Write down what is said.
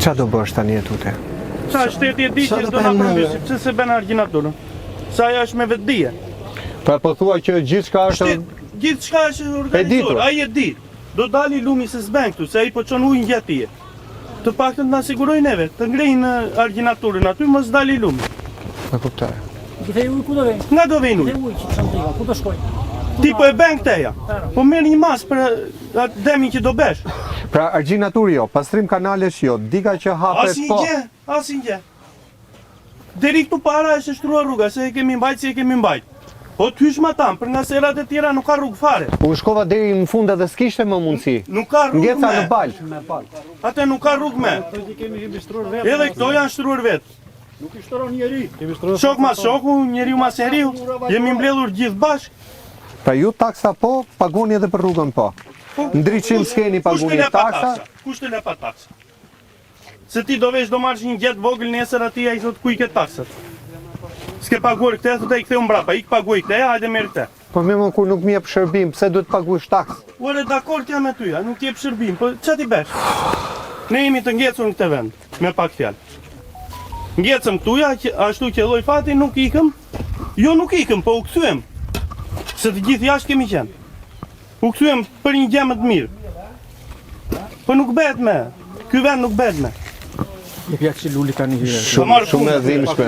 Qa do bësh tani tute? Sa shteti e di që do na përmbysi, pse se bën argjinaturën? Sa ajo është me vetdije. Pra po thua që gjithçka është Gjithçka është organizuar, ai e di. Do dali lumi se s'bën këtu, se ai po çon ujin gjatije. Të paktën na siguroj neve, të ngrejnë argjinaturën aty, mos dali lumi. E kuptoj. Gjithë uji ku do vjen? Nga do vjen uji? Dhe uji që çon ku do shkoj? Ti po e bën këteja. Po merr një mas për atë demin që do besh. Pra argjinaturi jo, pastrim kanalesh jo, diga që hapet po. Asnjë. Deri këtu para është shtruar rruga, se e kemi mbajt, si e kemi mbajt. Po t'hysh ma tam, për nga serat e tjera nuk ka rrugë fare. U shkova deri në fund edhe s'kishte më mundësi. Nuk ka rrugë Ngjeca me. në bal. Atë nuk ka rrugë me. Edhe këto janë shtruar vetë. Nuk i shtron njeri. Shok mas shoku, njeriu mas njeriu, jemi mbledhur gjithë bashkë. Pra ju taksa po, paguni edhe për rrugën po. Ndriçim s'keni paguni taksa. Kushtin e pa taksa. Se ti do vesh do marrësh një gjet vogël nesër aty ai thot ku i ke taksat. S'ke paguar këtë, thot ai ktheu mbrapa, ik paguaj këtë, hajde merr këtë. Po më kur nuk më jep shërbim, pse duhet paguash taks? Ore dakord jam me ty, nuk jep shërbim, po ç'a ti bësh? Ne jemi të ngjecur në këtë vend, me pak fjalë. Ngjecëm këtu ja, ashtu që lloj fati nuk ikëm. Jo nuk ikëm, po u kthyem. Se të gjithë jashtë kemi qenë. U kthyem për një gjë më të mirë. Po nuk bëhet me. Ky vend nuk bëhet me. Një pjakë që luli ka një hire. Shumë e dhimbshme.